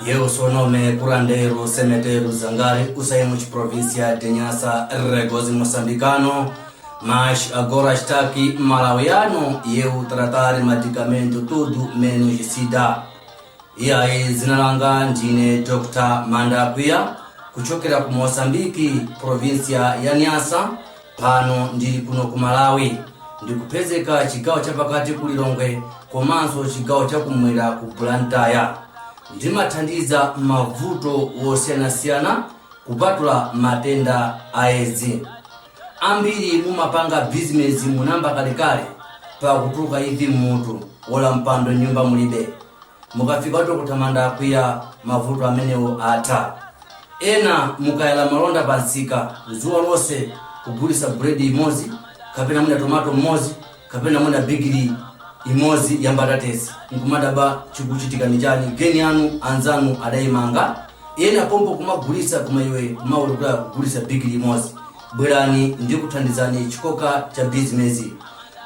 Eu sou nome curandeiro semeteiro zangari usaímos província de Nyasa Regozi moçambicano, mas agora está aqui malawiano e eu tratar medicamento tudo menos sida. E aí zinalanga ndine Dr. Mandakuya kuchokera ku Moçambique província ya Nyasa pano ndili kuno ku Malawi ndikupezeka chigawo chapakati kulilongwe komanso chigawo chakumwera ku Blantyre. Ndimathandiza mavuto wosiyanasiyana kupatula matenda aedzi. Ambiri mumapanga business munamba kalekale pakutuluka ivi mutu wala mpando nyumba mulibe, mukafika Dr. Mandakuya mavuto amenewo atha. Ena mukayala malonda pansika zuwa lose kugulisa bread imozi kapena muna tomato mozi kapena muna bigiri imozi ya mbatatesi nkumadaba chikuchitika njani geni anu anzanu adaimanga. Ena pompo kumagulisa kumaiwe kumawulukula kugulisa bigiri imozi bwerani ndikuthandizani chikoka cha business.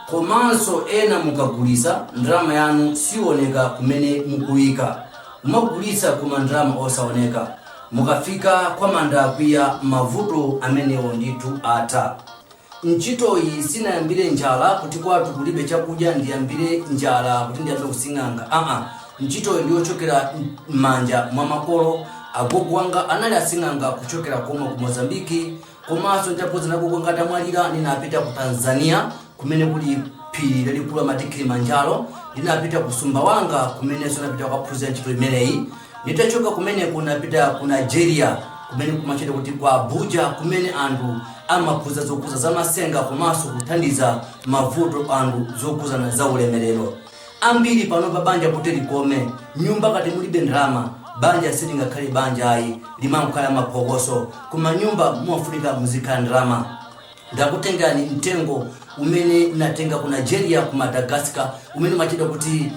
Komanso ena mukagulisa ndrama yanu sioneka kumene mukuyika, mumagulisa kuma ndrama osaoneka, mukafika kwa Mandakuya mavuto amenewo ndithu atha. Ntchito iyi sinayambire njala kuti kwathu kulibe chakudya ndiyambire njala kuti ndiyambe kusing'anga. Ntchito ndiyochokera manja mwa makolo. Agogo wanga anali asing'anga kuchokera komwe ku Mozambiki, komanso ndapoza nagogo ngati amwalira ninapita ku Tanzania kumene kuli phiri lalikulu amati Kilimanjaro, linapita ku Sumbawanga kumenenso napita kukaphunzira ntchito imeneyi. Nitachoka kumene kunapita ku Nigeria kumene kumachita kuti kwa Abuja kumene anthu amakuza zokuza za masenga komanso kuthandiza mavuto anthu zokuza na za ulemerero. Ambiri pano pa banja kuti likome nyumba kati mulibe ndrama banja silingakhale banja ayi limamkhala maphokoso kuma nyumba mumafunika muzikhala ndrama. Ndakutengani mtengo umene natenga ku Nigeria ku Madagascar umene machita kuti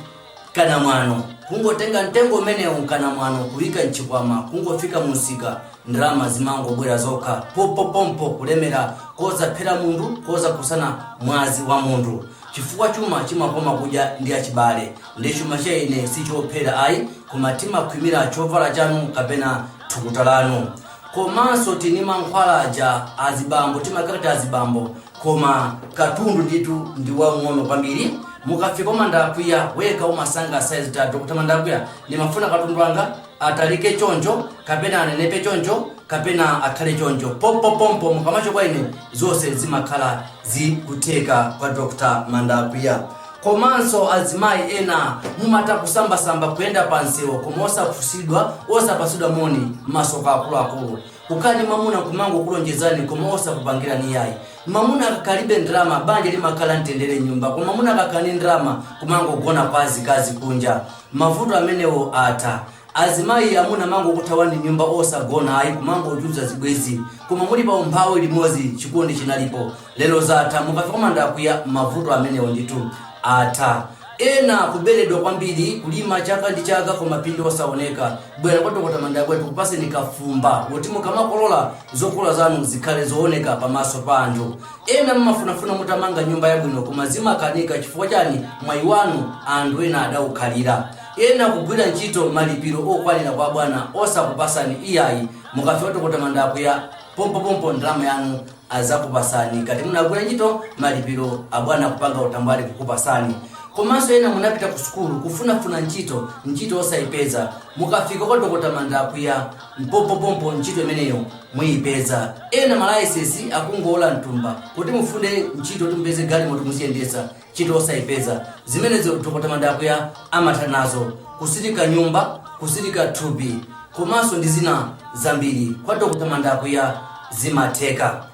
kana mwano kungotenga mtengo umene unkana mwano kuyika mchikwama kungofika musika ndrama zimangobwera zokha pompo kulemera koza phera mundu koza kusana mwazi wa mundu. Chifukwa chuma chimakoma kudya ndi achibale ndi chuma chaine sichophera ayi kumatima khwimira chovala chanu kapena thukuta lanu. Komanso tinima nkhwalaja azibambo timakati azibambo koma katundu nditu ndi wang'ono kwambiri. Mukafika kwa Mandakuya weka umasanga size ta Dr. Mandakuya nimafuna katundu wanga atalike chonjo kapena anenepe chonjo kapena akhale chonjo pompo mukamacho kwa ine zose zimakhala zikuteka kwa Dr. Mandakuya. Komanso azimayi ena mumata kusamba kuyenda pansewo koma osafusidwa osapasudwa moni masoka akulu ukani mamuna kumango kulonjezani koma osakupangira ni yayi. Mamuna akalibe ndrama banja limakhala ntendere nyumba koma mamuna akakani ndrama kumango gona kazi kunja mavuto amenewo atha. Azimayi amuna mango kutawani nyumba osagona ayi kumango ujuza zibwezi koma muli pa umphawi limozi chikondi chinalipo lelo zatha. Mukafika kwa Mandakuya mavuto amenewo nditu atha. Ena kubeledwa kwambiri kulima chaka ndi chaka koma phindu osaoneka bwera kwa Dr. Mandakuya tikupase nikafumba woti mukamakolola zokula zanu zikhale zooneka pamaso pa anthu. Ena mmafunafuna mutamanga nyumba yabwino koma zimakanika chifukwa chani mwayi wanu anthu ena adawukhalira. Ena kugwira ntchito malipiro okwanira kwa bwana osakupasani iyayi. Mukafika kwa Dr. Mandakuya pompo ndrama yanu azakupasani kati munagwira ntchito malipiro abwana kupanga utambali kukupasani. Komanso ena munapita ku skulu kufunafuna ntchito osayipeza. Mukafika kwa Dr. Mandakuya pompo ntchito imeneyo muyipeza. Ena malaisesi akungola ntumba kuti mufunde ntchito tumpeze gali moto muziyendesa ntchito osayipeza. Zimenezo Dr. Mandakuya amathanazo kusirika nyumba kusirika thupi komanso ndi zina zambiri kwa Dr. Mandakuya zimatheka.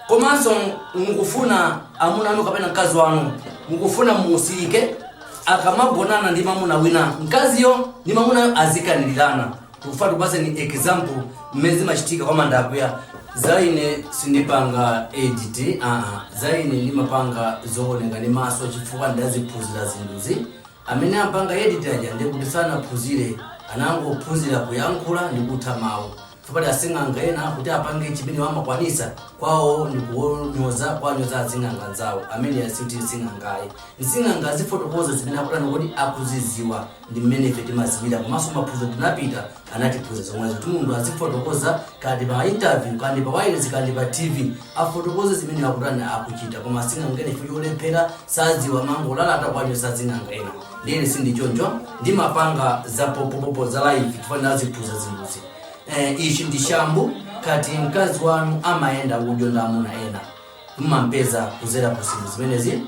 Komanso mukufuna amuna anu kapena mkazi wanu mukufuna musike akamagonana ndi mamuna wina mkaziyo ndi mamuna azikanilirana. Tufatu base ni example mmezi machitika kwa Mandakuya. Zaine sindipanga edit zaine ndimapanga zooneka ni maso chifukwa ndazipuzira zinduzi amene ampanga editaja ndikuti sanaphunzire anangophunzira kuyankhula ndi kutha mawu fapati asing'anga ena kuti apange chimene wamakwanisa kwawo ndikuonyoza kwanyoza azing'anga nzawo amene asiti sing'angayi nsing'anga azifotokoza zimene akutani kuti akuziziwa ndi mmene ife timazimira komanso maphunzo tinapita anatiphunza zomwezo kuti munthu azifotokoza kandi pa interview kandi pa wireless kandi pa TV afotokoze zimene akutani akuchita koma sing'anga ena ife yolephera saziwa mangolalata kwanyoza azing'anga ena ndine sindichoncho ndimapanga za popopopo za live tifana ziphunza zimbuzi ichi ndi shambu kati mkazi wanu amaenda udyo ndamuna ena kumampeza kuzera kusimu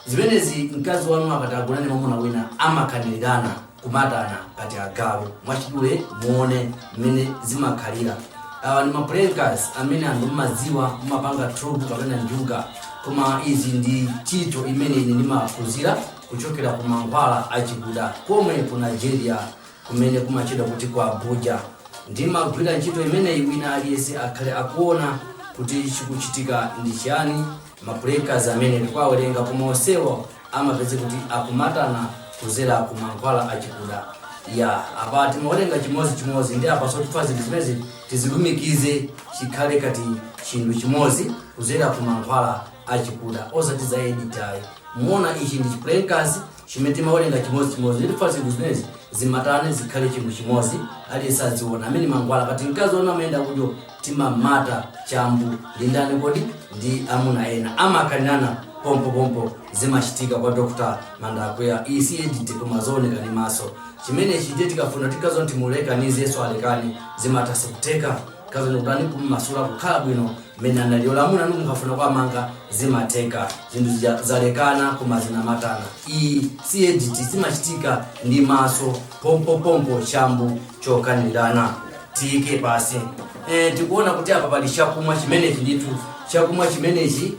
zimenezi mkazi wanu akatagulane mamuna wina amakanirana kumatana kati agawe mwachidule muone mmene zimakhalira awa ni maprankers amene anthu maziwa mumapanga trouble kapena njuga koma izi ndi chito imene ine ndimaphunzira kuchokera ku mankhwala achikuda komwe ku Nigeria kumene kumachedwa kuti kwa Abuja ndimagwira ntchito imeneyi wina aliyese akhale akuona kuti chikuchitika ndi chani maprankers amene tikwawerenga koma onsewo amapeze kuti akumatana kuzera ku mankhwala achikuda ya apa timawerenga chimodzi ndi apa sotifa zinthu zimezi tizilumikize chikhale kati chinthu chimodzi kuzera ku mankhwala achikuda osati za editayi muona ichi ndi prankers chimene timawerenga chimodzi tifa zinthu zimezi zimatane zikhale chinthu chimodzi aliyese aziona amene mankhwala kati mkazi ona amayenda kudyo timamata chambu lindani kodi ndi amuna ena amakanirana pompo zimachitika kwa Dr. Mandakweya isi edit koma zooneka ndi maso chimene chite tikafuna tikazo timulekanize so alekani zimatasa kuteka kazo ndani kumasula kukhala bwino mena naliola amuna mukafuna kwa manga zimateka zinthu zalekana koma zinamatana si edit zimachitika ndi maso pompo chambu chokanirana tike pasi tikuona kuti apa pali chakumwa chimenechi ndithu chakumwa chimenechi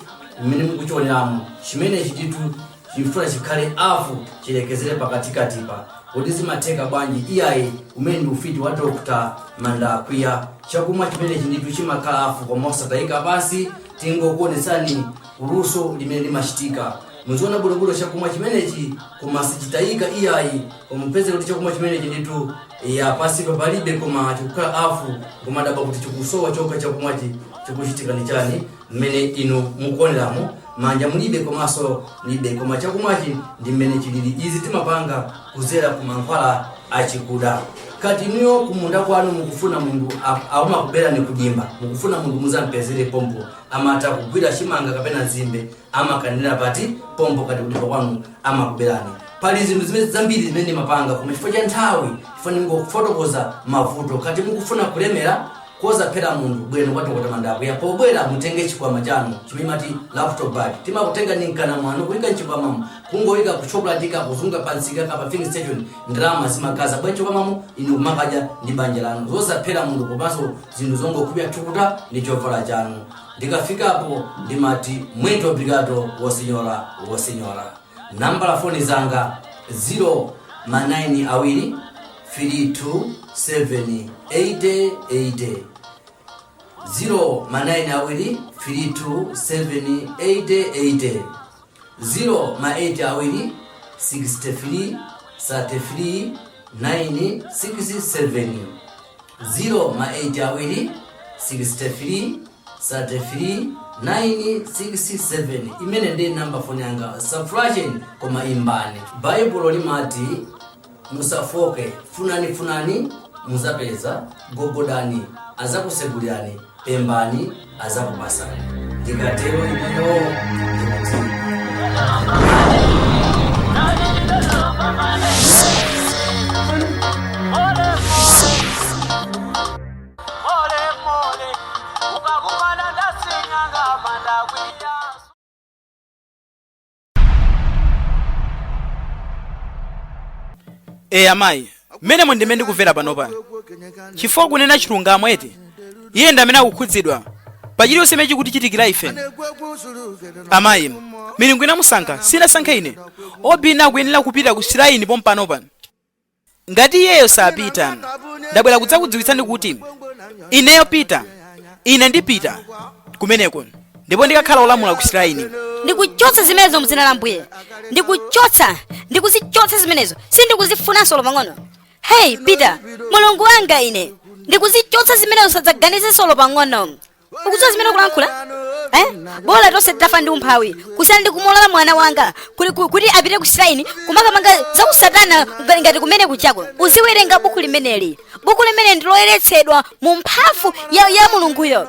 mmene mukuchioneramu chimenechi ndithu chifuna chikhale afu chilekezere pakatikatipa kuti zimateka bwanji iyayi umene ndi ufiti wa Dr. Mandakweya chakumwa chimenechi ndithu chimakhala afu koma osatayika pansi tingokuonesani uluso limene limachitika muziona bwinobwino chakumwa chimenechi koma sichitayika iyayi umupeze kuti chakumwa chimenechi ndithu ya pasi palibe koma chikukhala afu koma daba kuti chikusowa choka chakumwachi chikuchitika ni chani mmene inu mukuoneramo manja mulibe komanso libe koma chakumwachi ndi mmene chilili izi timapanga kuzera ku mankhwala achikuda kati niyo kumunda kwanu mukufuna mundu auma kubera ni kudimba mukufuna mundu muzampezere pompo amata kugwira chimanga kapena zimbe amakanira pati pompo kati kudimba kwanu amakuberani pali zinthu zimene zambiri zimene mapanga koma chifukwa cha nthawi chifani ngofotokoza mavuto kati mukufuna kulemera koza phera mundu bwino kwa Dr. Mandakweya pobwera mutenge chikwama chanu chimimati laptop bag timakutenga ninkana mwanu kuika chikwama kungoika kuchokolatika kuzunga pansika kapa filling station ndrama zimakaza bwencho kwamamu inu makaja ndi banja lanu zoza phera mundu komanso zinthu zongokubya thukuta ndi chovala chanu ndikafikapo ndimati muito obrigado wosenyora namba la phone zanga 0 awiri 327880 0 awiri 327880 0 awiri 63 33 967 0 awiri 63 33 967 imene ndi number phone yanga subtraction koma imbani Bible limati musafoke funani muzapeza gogodani azakusegulani pembani azakupasani ndikatero ineyo amayi mmene ndimene ndikuvera panopa chifukwa kunena chilungamo eti iye ndamene akukhudzidwa pachiliyonse chimene chikutichitikira ife amayi milungu inamusankha sinasankha ine obina akuyenera kupita ku shrine pompanopa ngati iyeyo sapita ndabwera kudzakudziwitsani kuti ineyo pita ine ndipita kumeneko ndipo ndikakhala olamula ku shrine ndikuchotsa zimenezo mzina la Mbuye. Ndikuzichotsa zimenezo. Sindikuzifunanso lo pang'ono. Hey Peter, mulungu wanga ine. Ndikuzichotsa zimenezo sadzaganize solo pang'ono. Ukudziwa zimene kulankhula? Bola tonse tafa ndi umphawi. Kusiyana ndi kumolola mwana wanga kuti apite ku shrine kumakamanga za kusatana ngati kumene kuchako. Uziwerenga buku limeneli. Buku limene ndiloyeretsedwa mu mphamvu ya mulunguyo.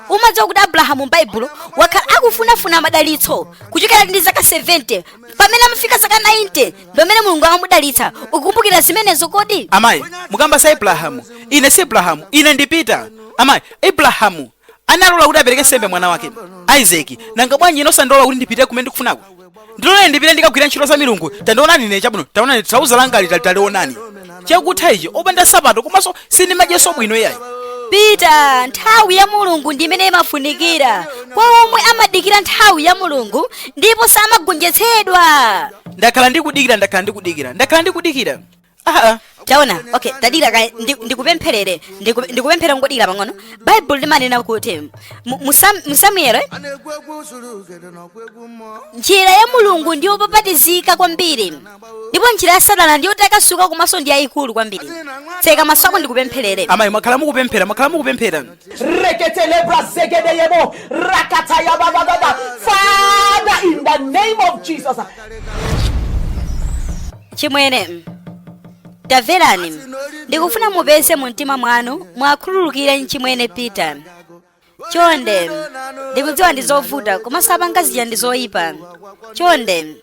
Umadziwa kuti Abrahamu m'Baibulo wakhala akufunafuna madalitso kuchokera ndi zaka 70 pamene amafika zaka 90 pamene mulungu amudalitsa. Ukukumbukira zimenezo kodi? Amayi, mukamba sa Abrahamu. Ine si Abrahamu, ine ndi Peter. Amayi, Abrahamu analola kuti apereke sembe mwana wake Isaac. Nanga bwanji inosandola kuti ndipite kumene ndikufunako? Ndilole ndipite ndikagwira ntchito za milungu. Tandionani ine chabwino. Taonani trauza langa litalionani. Chakutha ichi opanda sapato komanso sinimadyeso bwino yayi. Peter, nthawi ya mulungu ndi imene imafunikira. Kwa omwe amadikira nthawi ya mulungu ndipo samagonjetsedwa. Ndakhala ndikudikira. Taona, okay, tadira kaya ndikupempherere. Ndikupemphera ngodira pang'ono. Bible limanena kuti Musamuel njira ya mulungu ndiyo popatizika kwambiri. Ndipo njira ya Satana ndiyo takasuka komanso ndi yayikulu kwambiri. Tseka maso ako ndikupempherere. Amayi, mwakhala mukupemphera. Reketele brasegede yebo rakata ya baba. Father, in the name of Jesus. Chimwene Taverani, ndikufuna mupese mu mtima mwanu mwakhululukire nchimwene Peter. Chonde, ndikudziwa ndi zovuta komanso apangazija ndi zoyipa. Chonde.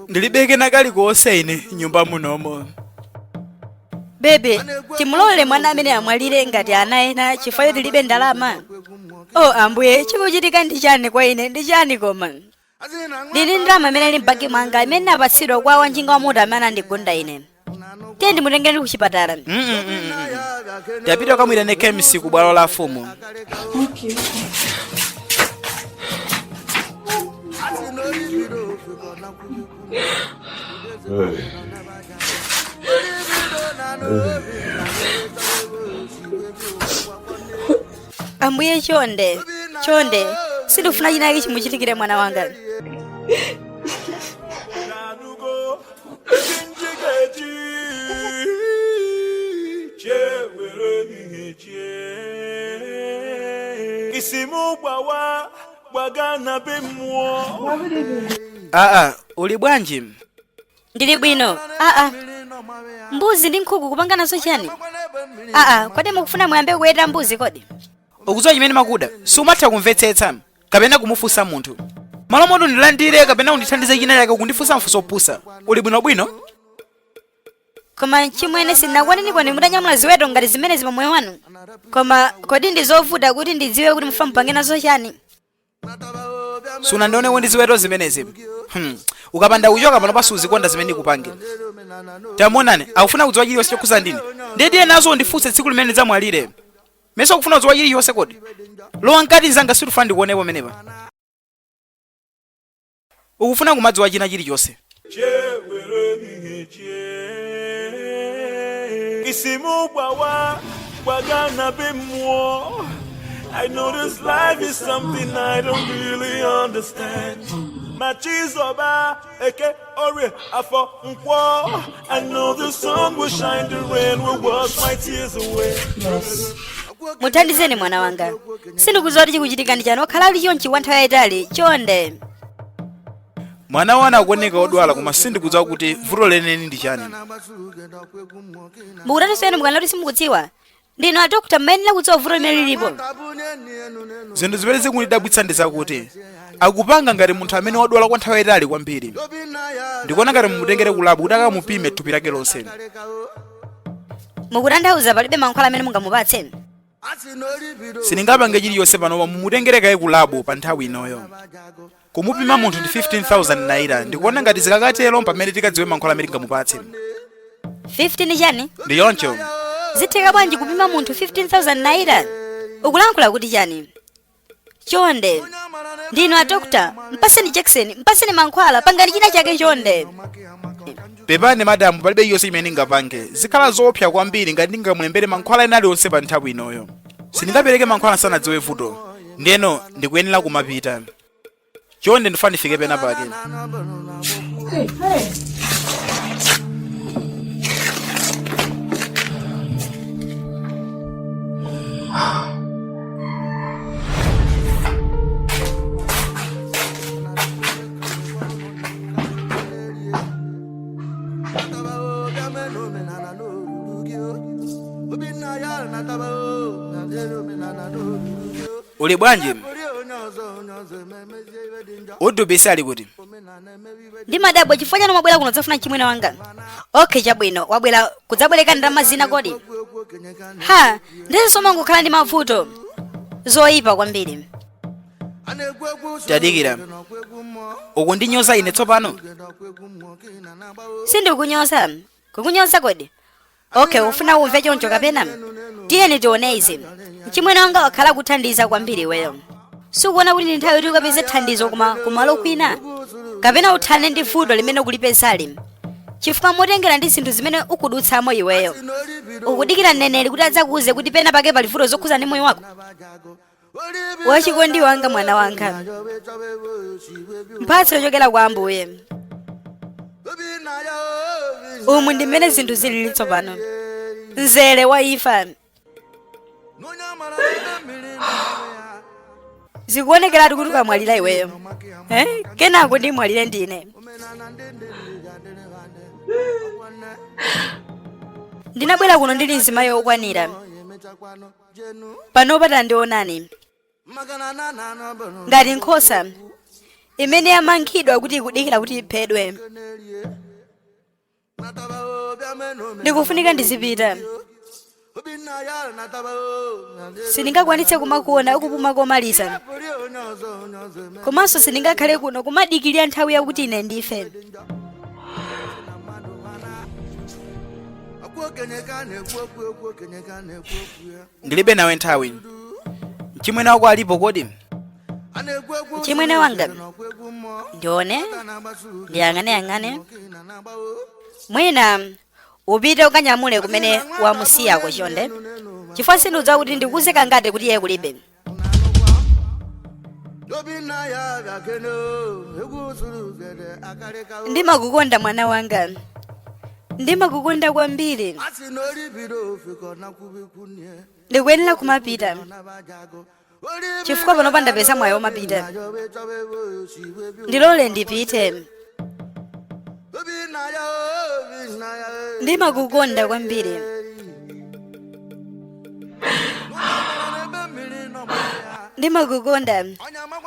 Ndilibeke nakali kuose ine nyumba munomo. Bebe, timulole mwana amene amwalire ngati ana ena chifukwa tilibe ndalama. Oh Ambuye, chikuchitika ndi chani kwa ine? Ndi chani koma? Ndili ndalama amene ali m'bagi mwanga amene apatsidwa kwa wanjinga wa moto amene andigunda ine. Tiye ndimutengeni ku chipatala. Tapita kamwira ne chemist ku bwalo la fumu. Okay. Ambuye chonde, sindifuna china chake chimuchitikire mwana wanga. Uli bwanji? Ndili bwino. Mbuzi ndi nkhuku kupanga nazo chani? Kodi mukufuna muyambe kuweta mbuzi kodi? Ukudziwa chimene makuda, sumatha kumvetsetsa kapena kumufunsa munthu. malo moto ndilandire kapena undithandize china chake kundifunsa mfunso opusa uli bwinobwino. Koma chimwene sinakwaniriko ndi mutanyamula ziweto ngati zimene zima moyo wanu. Koma kodi ndi zovuta kuti ndidziwe kuti mufuna mupange nazo chani? Sunandioneko ndi ziweto zimenezi. Ukapanda kuchoka pano pasi uzikonda zimene ndikupange. Tamuonani akufuna kudziwa chilichonse chokhuza ndine. Ndiye nazo ndifunse tsiku limene zamwalire. Meso akufuna kudziwa chilichonse kodi. Lowa nkati nzanga situfuna ndikuonepo menepa. Ukufuna kumadziwa china chilichonse. I know this life is something I don't really understand. I know the sun will shine, the rain will wash my tears away. Muthandizeni mwana wanga. Sindikudziwa kuti chikuchitika ndi chani wakhala uli chonchi wa nthawi yayitali chonde. Mwana wana akuoneka odwala koma sindikudziwa kuti vuto leneni ndi chani. Mukutatisiyeni mukana kuti simukudziwa. Ndino a doctor mmayenera kudziwa vuto limene lilipo. Zinthu zimene zikunidabwitsa ndi zakuti akupanga ngati munthu amene wadwala kwa nthawi yayitali kwambiri. Ndikuona ngati mumutengere ku lab kuti akamupime thupi lake lonse. Mukutanthauza palibe mankhwala amene mungamupatse? Sindingapange chiliyonse panopa mumutengere kaye ku lab pa nthawi inoyo. Kumupima munthu ndi 15,000 naira. Ndikuona ngati zikakatero pamene tikadziwe mankhwala amene tingamupatse. 15 chani? Ndi yoncho. Zitheka bwanji kupima munthu 15,000 naira? Ukulankhula kuti chani? Chonde. Ndino a doctor, mpaseni Jackson, mpaseni mankhwala, pangani china chake chonde. Pepani madamu palibe chiliyonse chimene ndingapange. Zikhala zoopsa kwambiri ngati ndingamulembere mankhwala ena aliwonse pa nthawi inoyo. Sindingapereke mankhwala sanadziwe vuto. Ndeno ndikuyenera kumapita. Chonde ndifuna ndifike pena pake. Uli bwanji? Udubisi ali kuti? Ndimadabwa chifukwa chani mwabwera kuno dzafuna chimwene wanga. Okay chabwino, wabwera kudzabwereka ndalama zina kodi? Ha, ndizo mangokhala ndi mavuto. Zoyipa kwambiri. Tadikira. Ukundinyoza ine tsopano? Sindikunyoza. Kukunyoza kodi? Okay, ufuna umve choncho kapena? Tiyeni tione izi. Chimwene wanga wakhala kuthandiza kwambiri weyo. Sukuona kuti ndi nthawi yoti ukapeze thandizo kumalo kwina? Kapena uthane ndi vuto limene ukulipezali. Chifukwa motengera ndi zinthu zimene ukudutsamo iweyo. Ukudikira mneneri kuti adzakuuze kuti pena pake pali vuto zokhuza ndi moyo wako. Wachikondi wanga mwana wanga. Mphatso yochokera kwa Ambuye. Umu ndi mmene zinthu zilili tsopano. Mzere wa ifa. Zikuonekera kuti ukamwalira iweyo. Kenako ndimwalire ndine. Ndinabwera kuno ndili nzima yokwanira. Panopa tandionani. Ngati nkhosa imene yamankhidwa kuti ikudikira kuti iphedwe. Ndikufunika ndizipita. Sindingakwanitse kumakuona ukupuma komalisa. Komanso sindingakhale kuno kumadikirira nthawi yakuti ine ndife. Ndilibe nawe nthawi. Chimwene wako alipo kodi? Chimwene wanga. Ndione. Ndiyang'ane. Mwina upite ukanyamule kumene wamusiyako chonde. Chifukwa sindidziwa kuti ndikuze kangati kuti iye kulibe. Ndimakukonda mwana wanga. Ndimakukonda kwambiri. Ndikuyenera kumapita. Chifukwa panopa ndapeza mwayi womapita. Ndilole ndipite. Ndimakukonda kwambiri.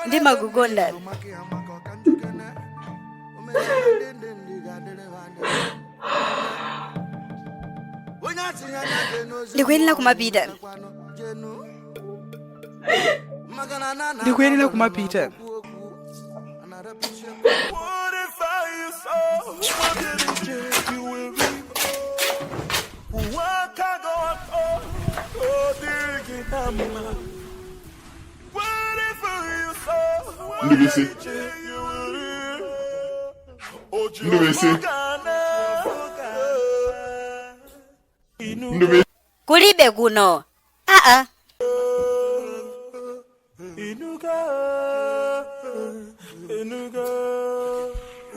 Ndimakukonda. Ndikuyenera kumapita. Ndikuyenera kumapita. What if I saw what did it you will reap? What can go on? Oh, dear, what if you saw what did it you will reap? Oh, you Kulibe kuno. Inuka,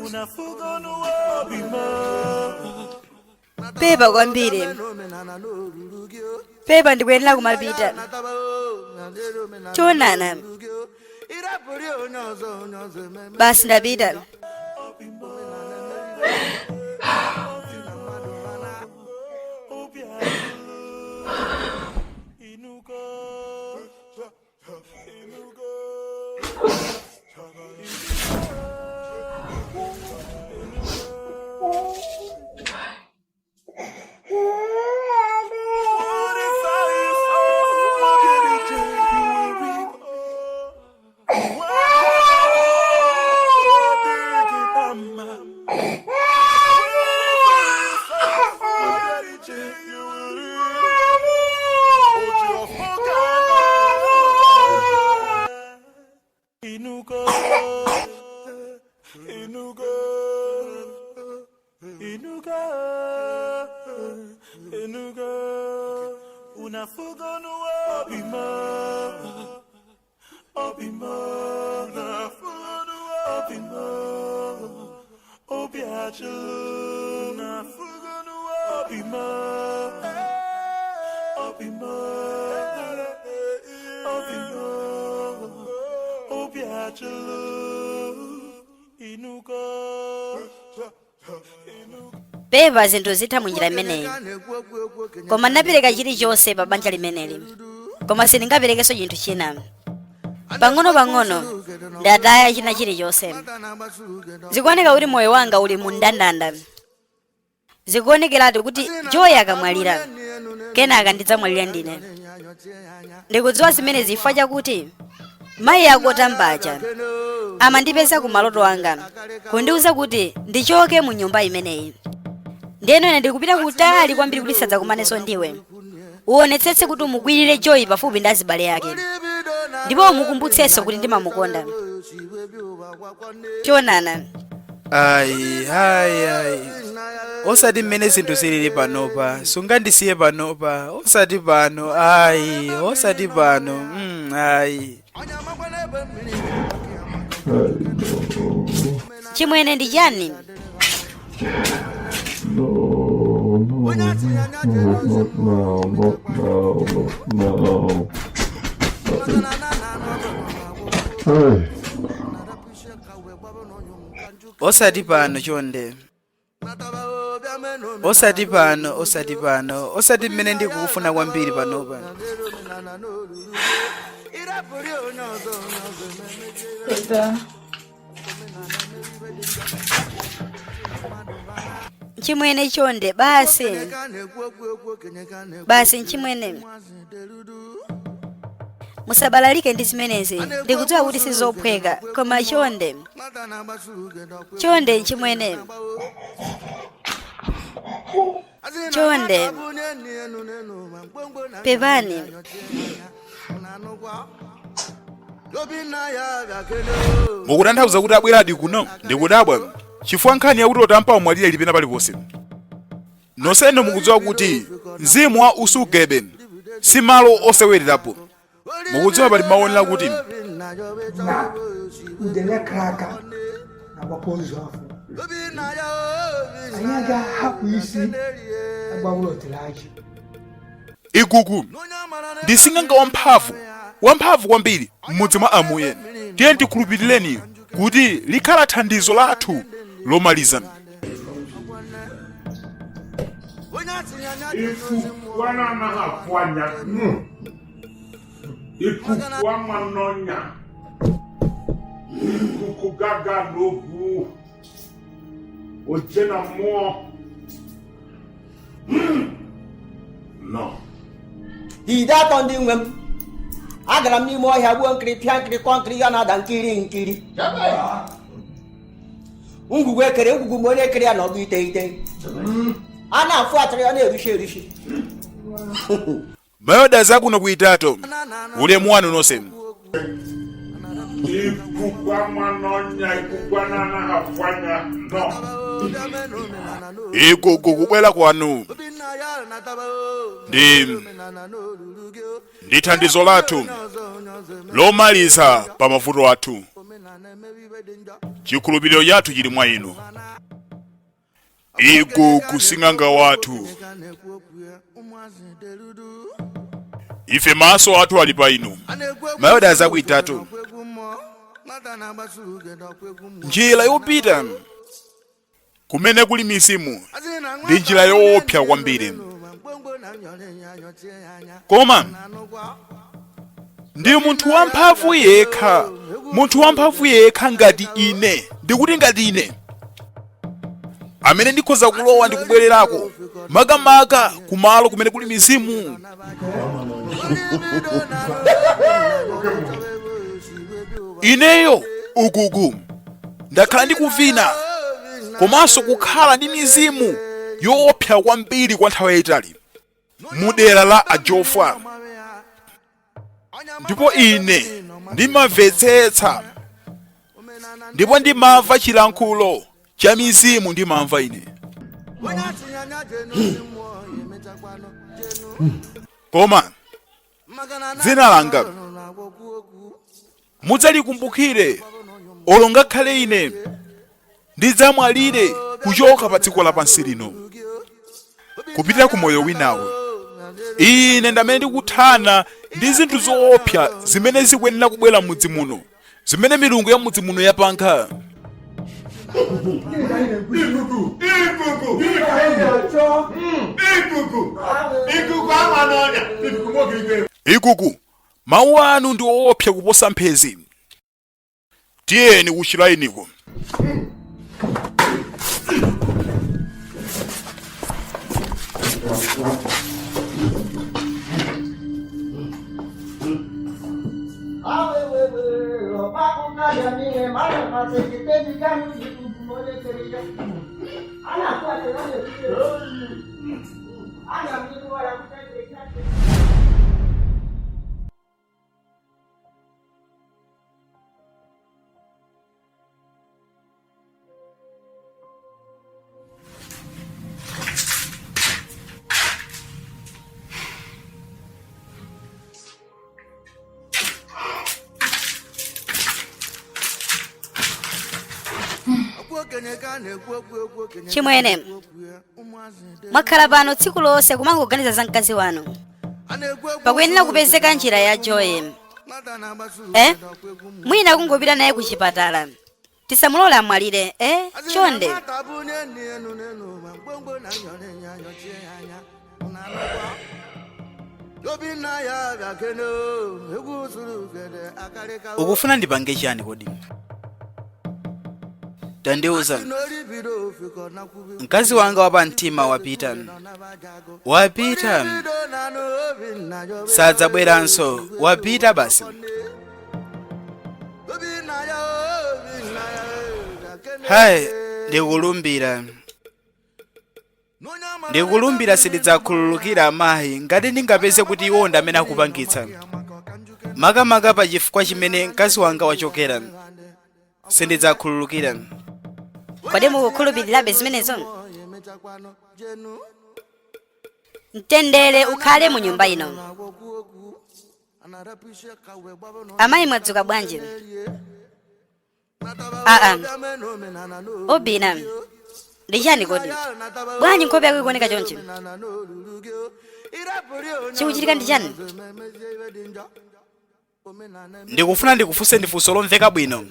unafuga nuwabima. Pepa kwambiri. Pepa ndikuyenera kumapita. Tionana. Basi ndapita. Unafuga nuwabima. Obima, unafuga nuwabima. Obiachulu, unafuga nuwabima. Obima, obima. Obiachulu, inuka. Pepa zinthu zitha munjira imeneyi. Koma ndapereka chilichonse pa banja limeneli. Koma sindingaperekenso chinthu china. Pang'ono ndataya china chilichonse. Zikuoneka kuti moyo wanga uli mundandanda. Zikuonekeratu kuti Joy akamwalira kenaka ndidzamwalira ndine. Ndikudziwa zimene zifukwa chakuti mayi akota mbacha amandipeza ku maloto anga kundiuza kuti ndichoke mu nyumba imeneyi. Ndeno ine ndikupita kutali kwambiri kuti sadzakumanenso ndiwe. Uonetsetse kuti umukwirire Joy pafupi ndi azibale yake. Ndipo umukumbutsenso kuti ndimamukonda. Tionana. Ai. Osati mmene zinthu zilili panopa. Sungandisiye panopa. Osati pano. Ai, osati pano. Ai. Chimwene ndi chani? No. Osati pano chonde. Osati pano. Osati mmene ndikufuna kwambiri panopa. Chimwene chonde basi. Basi nchimwene. Musabalalike ndi zimenezi. Ndikudziwa kuti sizophweka koma chonde. Chonde nchimwene. Chonde. Pepani. Mukutanthauza kuti abweradi kuno ndikudabwa chifukwa nkhani yakuti otampa umwalire lipena paliponse. Nonsenu mukudziwa kuti mzimu wa usugebe si malo osewererapo. Mukudziwa pali maonera kuti udele kraka na baponzo afu anyaga haku isi agbabulo tilaji igugu ndisinga wamphamvu kwambiri mmudzi mwa Ambuye. Tiye tikhulupirireni kuti likhala thandizo lathu lomaliza. Wana na afanya ikukwa manonya ikukugaga lobu Ojena more. No. Ida tondi ngem. Agara mi mo ya bu nkiri piankiri konkiri ya na da nkiri. Ngugu ekere ngugu mo ne kere na obi ite. Ana afu atri ya na erishi. Mayoda zakuno kuitato ule mwana nose Ikukwa manonya ikukwa nana hafanya no. ikuku kubwela kwanu ndi thandizo lathu lomaliza pa mavuto athu. Chikhulupiriro chathu chili mwa inu. Ikuku sing'anga wathu. Ife maso athu ali pa inu. Mayoda zakuitatu njira yopita kumene kuli mizimu ndi njira yoopsa kwambiri. Koma ndi munthu wamphamvu yekha, munthu wamphamvu yekha ngati ine, ndikuti ngati ine amene ndikhoza kulowa ndi kubwererako makamaka kumalo kumene kuli mizimu. Ineyo ukuku ndakhala ndikuvina komanso kukhala ndi mizimu yoopsa kwambiri kwa nthawi yayitali mudera la Ajofa, ndipo ine ndimamvetsetsa ndipo ndimamva chilankhulo cha mizimu, ndimamva ine. Koma dzina langa mudzalikumbukire olo ngakhale ine ndidzamwalire kuchoka pa dziko lapansi lino kupita ku moyo winawo. Ine ndamene ndikuthana ndi zinthu zoopsa zimene zikuyenera kubwera m'mudzi muno, zimene milungu ya m'mudzi muno yapanga. Ikuku mawu anu ndi oopsa kuposa mphezi. Tiyeni kuchilayiniko. Chimwene mwakhala pano tsiku lonse kumangoganiza za mkazi wanu, pakuyenera kupezeka njira ya joy. Mwina kungopita naye ku chipatala, tisamulole amwalire. Chonde ukufuna ndipange chani kodi? Tandiuza. Mkazi wanga wapa mtima wapita sadzabweranso, wapita basi. Hai, ndikulumbira sindidzakhululukira amayi ngati ndingapeze kuti iwo ndi amene akupangitsa. Makamaka pa chifukwa chimene mkazi wanga wachokera, sindidzakhululukira. kodi mukukhulupirirabe zimenezo? Mtendere ukhale mu nyumba ino. Amayi mwadzuka bwanji? Obina ndichani kodi? Bwanji nkhope yako ikuoneka chonchi? Chikuchitika ndi chani? Ndikufuna ndikufunse ndifunso lomveka bwino,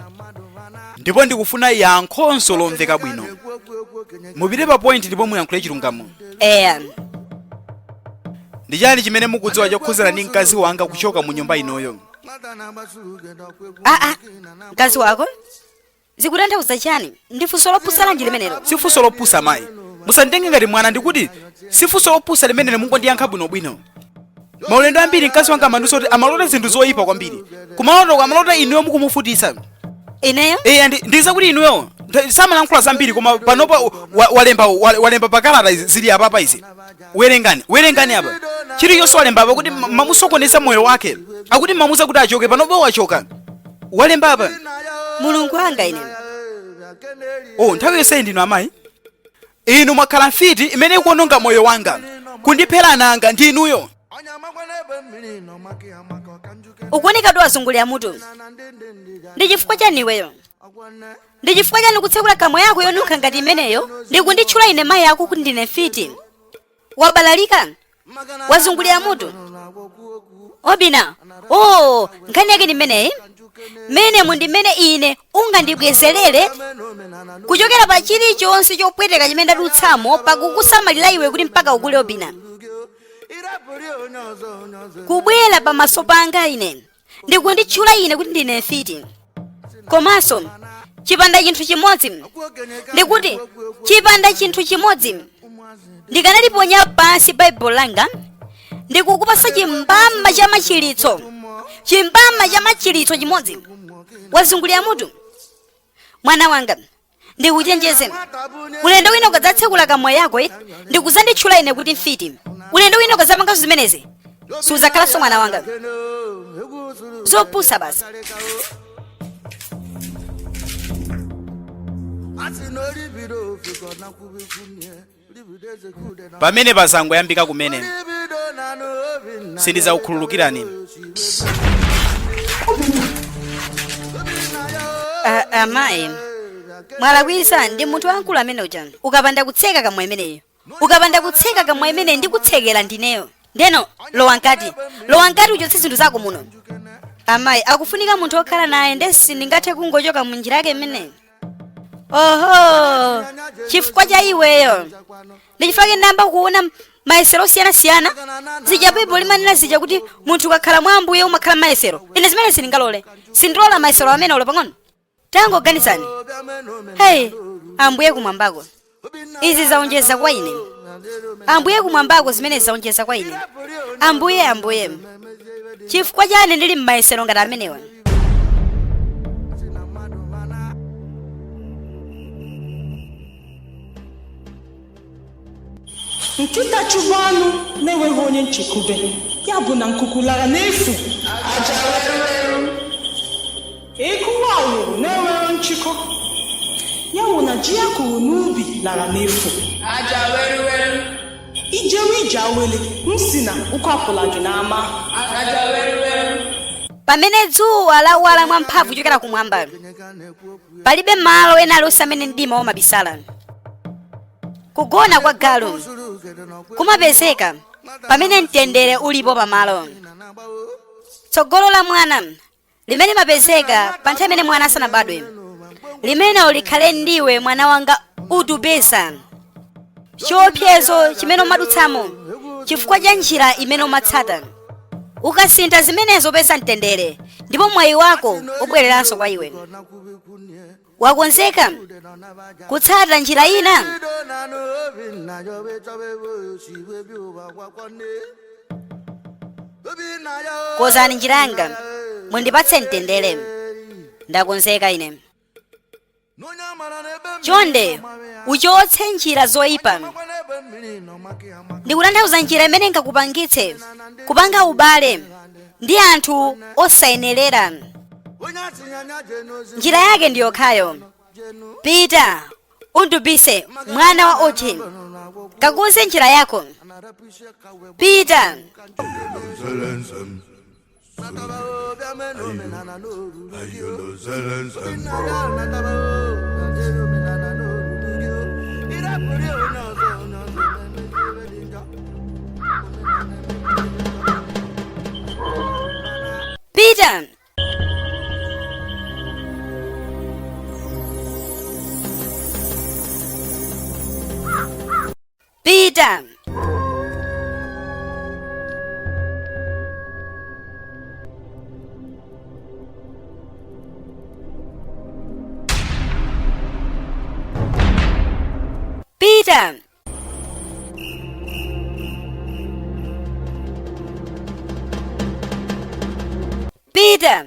ndipo ndikufuna yankhonso lomveka bwino. Mupite pa point ndipo muyankhule chilungamo. Ndi chani chimene mukudziwa chokhuzana ndi mkazi wanga kuchoka mu nyumba inoyo? Mkazi wako? zikutanthauza chani? Ndi funso lopusa lanji limenelo? Si funso lopusa mayi. Musanditenge ngati mwana ndikuti si funso lopusa limene mungondiyankha bwinobwino. Maulendo ambiri mkazi wanga amandiuza kuti amalota zinthu zoyipa kwambiri. Amalota inuyo mukumufutisa. Ineyo? Ndiza kuti inuyo samalankhula zambiri koma panopa walemba pakalata zili apa izi. Werengani apa. Chiliyonse walemba apa kuti mamusokoneza moyo wake. Akuti mamuza kuti achoke panopa wachoka. Walemba apa. Mulungu wanga ine. Nthawi yonse ndinu amayi. Inu mwakhala mfiti imene ikuononga moyo wanga. Kundiphera nanga ndi inuyo. Ukuoneka wazungulira mutu. Ndi chifukwa chani iweyo? Ndi chifukwa chani kutsekula kamwa yako yonunkha ngati imeneyo ndi kunditchula ine mayi ako kuti ndine mfiti? Wabalalika? Wazungulira mutu? Obina. Nkhani yake ndi imeneyi. Menemu ndi mmene ine ungandibwezerere kuchokera pa chilichonse chopweteka chimene ndadutsamo pakukusamalira iwe kuti mpaka ukule Obina. Kubwera pamaso panga ine ndikunditchula ine kuti ndine mfiti. Komanso chipanda chinthu chimodzi ndikuti chipanda chinthu chimodzi ndikanaliponya pansi baibulo langa ndikukupasa chimbamba cha machilitso. Chimbamba cha machilitso chimodzi. Wazungulira mutu? Mwana wanga ndikuchenjeze. Ulendo wina ukadzatsekula kamwa yako ndikuzanditchula ine kuti mfiti. Ulendo wina ukadzapanga zimenezi suzakhalanso mwana wanga. Zopusa basi. Pamene pazango yambika kumene sindidzakukhululukirani. Amayi mwalakwisa ndi munthu wankulu amene uja. Ukapanda kutseka kamwa imeneyo, ukapanda kutseka kamwa imeneyi ndikutsekera ndineyo. Ndeno lowa nkati uchotse zinthu zako muno. Amayi akufunika munthu okhala naye ndesi ndingathe kungochoka munjira yake imeneyi. Chifukwa cha iweyo ndichifake ndamba kuona maesero siyana zija baibulo limanena zija kuti munthu ukakhala mwa Ambuye umakhala maesero. Ine zimene sindingalola. Sindilola maesero amene ule pang'ono. Tangoganizani. Ambuye kumwambako izi zaonjeza kwa ine. Ambuye kumwambako zimene zaonjeza kwa ine. Ambuye chifukwa chani ndili m'maesero ngati amenewa? Nkịta chụbụ anụ na-enweghị onye nchekwube ya bụ na nkuku lara n'efu. Ịkụwa awụrụ na-enweghị nchịkọ ya bụ na ji ya kụrụ n'ubi lara n'efu. Ijewe ije awele nsi na ụkwapụla gị n'ama. Pamene dzuwa lawala mwamphamvu kuchokera kumwamba palibe malo ena aliwonse amene mdima umabisala. Kugona kwa galu kumapezeka pamene mtendere ulipo pamalo. Tsogolo la mwana limene mapezeka pa nthawi imene mwana asanabadwe, limene likhale ndiwe mwana wanga utupesa. Chiopsezo chimene umadutsamo chifukwa cha njira imene umatsata. Ukasintha zimenezo upeza mtendere ndipo mwayi wako ubwereranso kwa iwe. Wakonzeka kutsata njira ina? Kozani njira yanga mundipatse mtendere. Ndakonzeka ine. Chonde uchotse njira zoyipa. Ndikutanthauza njira imene ingakupangitse kupanga ubale ndi anthu osayenerera. Njira yake ndiyo khayo. Pita undubise mwana wa Oje. Kakuze njira yako. Pita. Pita. Pita. Peter.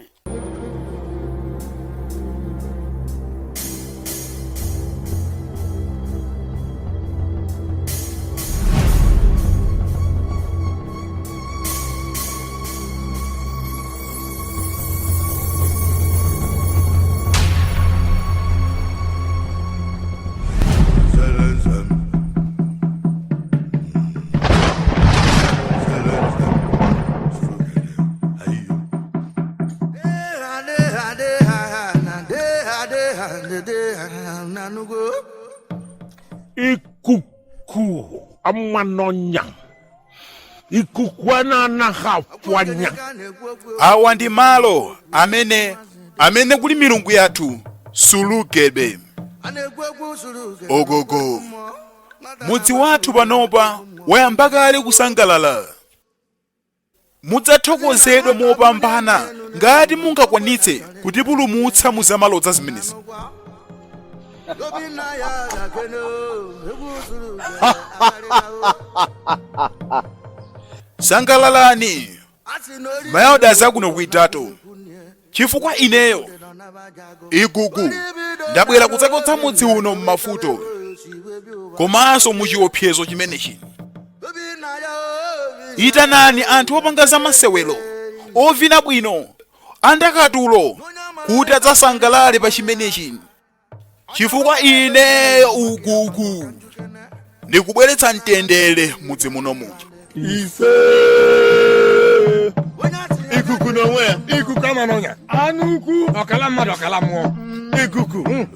Ikuku amanonya. Ikuku ananahafwanya. Awa ndi malo amene kuli milungu yathu sulukebe. Ogogo. Mudzi wathu panopa wayamba kale kusangalala. Mudzathokozedwa mopambana ngati mungakwanitse kutipulumutsa mu zamalo za zimenezi. Sangalalani. Mayauda zakuno kuitato. Chifukwa ineyo ikuku ndabwera kudzakotsa mudzi uno mmafuto. Komanso muchiopsezo chimenechi. Itanani anthu opanga za masewelo ovina bwino andakatulo kuti adzasangalale pa chimenechi. Chifukwa ineyo ukuku ndikubweretsa mtendere mudzi munomu. Ise ikuku nomwe ikuku amanonya anuku okala mmadụ okala mmụọ ikuku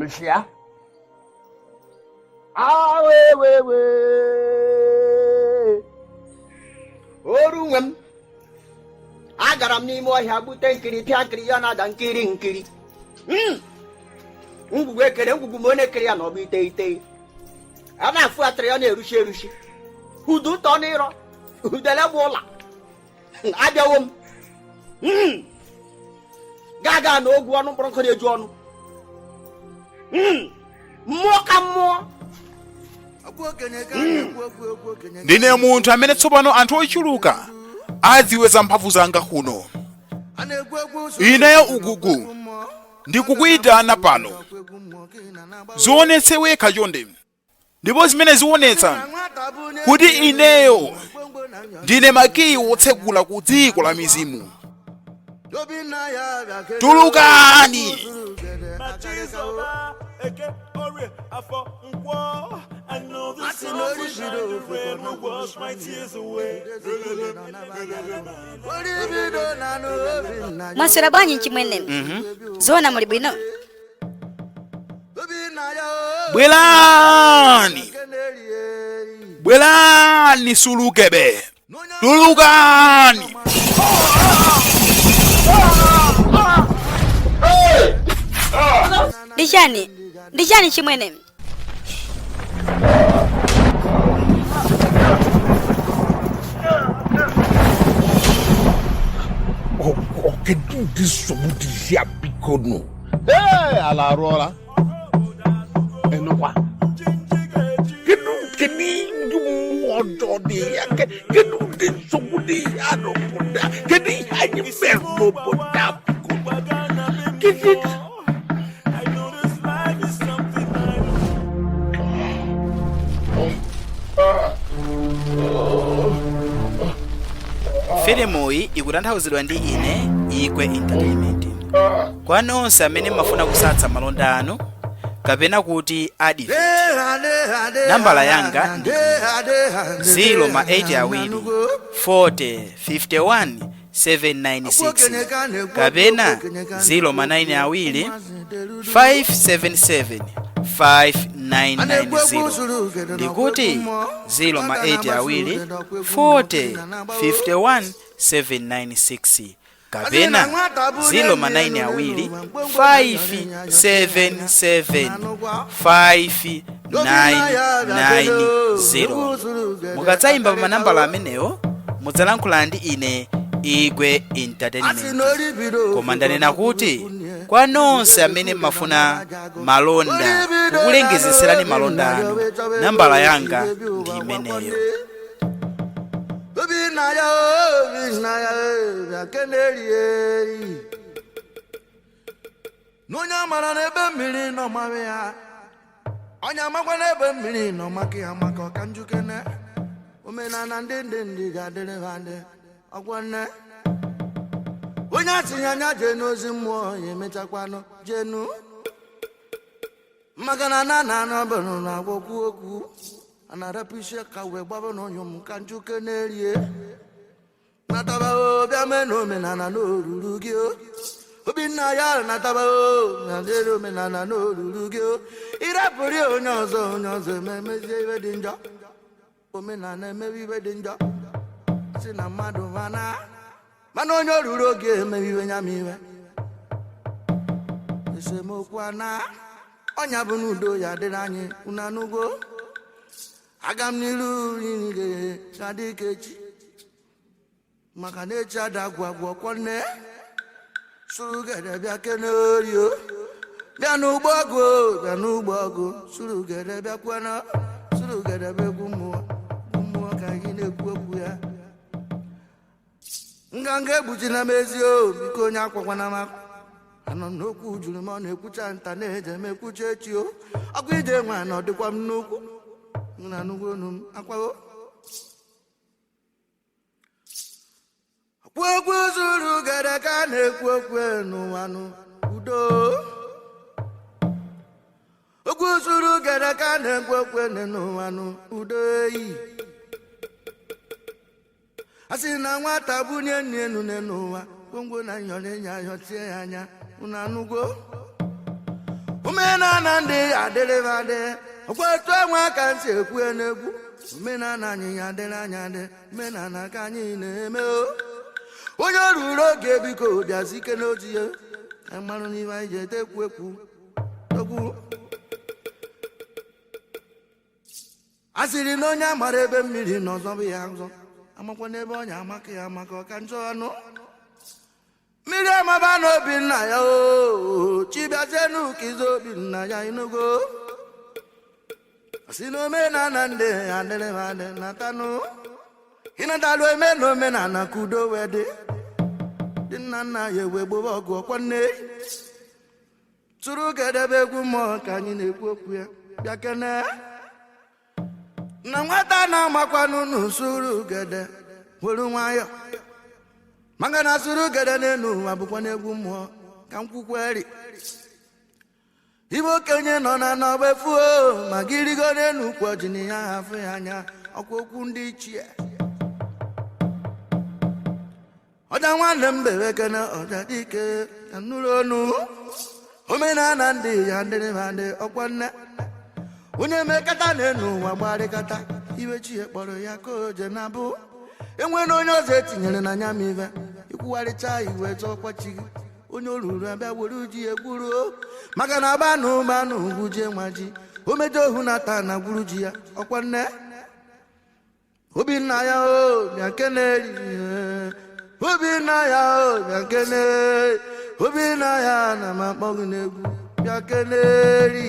Mishia. We. Oruwem. Agara m n'ime ọhịa gbute nkiri pịa nkiri ya na-ada nkiri. Ngwugwu ekere ngwugwu ma ọ na-ekere ya na ọbụ ite. A na-afụ atịrị ya na-eruchi. Udu ụtọ n'ịrọ. Udele bụ ụla. Abịawo m. Gaga na ogwu ọnụ mkpọrọ nkọ na-eju ọnụ. Mmụọ ka mmụọ. Ndine munthu amene tsopano anthu ochuluka adziweza mphamvu zanga kuno. Ineyo ukuku ndikukuyitana pano. Zionetse wekha chonde. Ndipo zimene zionetsa kuti ineyo ndine makiyi wotsegula ku dziko la mizimu. Tulukani. Mwaswera bwanji nchimwene. Zona muli bwino. Bwelani sulukebe. Tulukani. Ndijani chimwene. Kedu disomudi ya bikono. Ala rola. Enokwa. Kedu odo de ya kedu disomudi ya no poda. Kedu ya ni ferno poda. Kedu Filimu iyi ikutanthauzidwa ndi ine Igwe Entertainment. Kwa nonse amene mafuna kusatsa malonda anu kapena kuti adive, nambala yanga ndi 082 40 51 796 kapena 092 577 5990 ndikuti 082 40 51 796 kapena 092 577 5990. Mukadzayimba pa manambala amenewo mudzalankhula ndi ine Igwe Entertainment. Koma ndanena kuti kwa nonse amene mafuna malonda kukulengezerani malonda anu, nambala yanga ndi imeneyo. Onye atinyanya jenu ozi mmụọ ya emechakwanụ jenu maka na na bụrụ na agwọkwu okwu anarapụ isi ka wee gbaba n'onye m ka njuke na-erie nataba bịa mee na omenala n'oruru gị Obinna ya nataba na dịrị omenala n'oruru gị ịrapụrụ onye ọzọ emezie ibe dị njọ omenala emewe ibe dị njọ si na mmadụ mana onye oruru oge emebiwe nya m iwe esemokwu ana ọnya bụ n'udo ya dịrị anyị unu anụgo aga m n'iru niile ka dị ka echi maka na echi ada agwụ kwọnne suru gede bịa kene orio bịa n'ugbo ọgụ suru gede bịa kwena suru gede bịa egwu mmụọ ka anyị na-ekwu okwu ya nganga egbuchina m ezi biko onye akwakwana m anọ n'okwu juru m ọ na-ekwucha nta na-eje m ekwucha echi ọkụ ije nwa na ọdịkwa m n'ukwu na anụgwo onu m akwago okwu zuru gere ka a na-ekwu okwu n'ụwa udo okwu zuru gere ka a na-ekwu okwu n'ụwa udo eyi asị na nwata bunye nri enu n'ụwa gwongwo na nyọrọ enyi ayọ tie ya anya unu anụgo omenala ndị adịrịbadị ọkwa etu enwe aka ntị ekwu n'egwu omenala anyị ya adịrị anya dị omenala ka anyị na-eme onye ruru oge biko bịazi ike n'otu ya marụ n'ibe anyị ji ete ekwu okwu a sịrị na onye amara ebe mmiri n'ọzọ bụ ya ọzọ amakwa n'ebe ọnya amaka ya maka ọka njọ anụ mmiri amaba n'obi nna ya chibiazie n'ụka izo obi nna ya inugo si na omenala ndị adịrịbadị natanụ ịnatalụ eme na omenala ka udo wee dị nna ya ewe gbobe ọgụ ọkwanne tụrụ gedebe egwu mmụọ ka anyị na-ekwu okwu ya bịa kene na nwata na-amakwanụ n'usoro gede were nwayọ maka na suru gede n'elu ụwa bụkwa n'egwu mmụọ ka m kwukweri ibe okenye nọ na n'ọba efuo ma gị rigo n'elu ukwu ọjị na ya hafụ ya anya ọkwa okwu ndị ichie ọja nwanne m bere kene ọja dike ka nụrụ ọnụ omenala ndị ya adịrịbadị ọkwa nne onye mekata n'elu ụwa gbarịkata iwe chi ya kpọrọ ya ka oje na bụ enwere onye ọzọ etinyere na nya m ibe ikwugharịcha iwe chọkwa chi gị onye olulu abịa were ji egburu maka na agbanụ ugwu ji nwa ji omeje ohu na taa na gwuru ji ya ọkwa nne Obinna ya bịa keneri Obinna ya bịa keneri Obinna ya na m akpọ gị n'egwu bịa keneri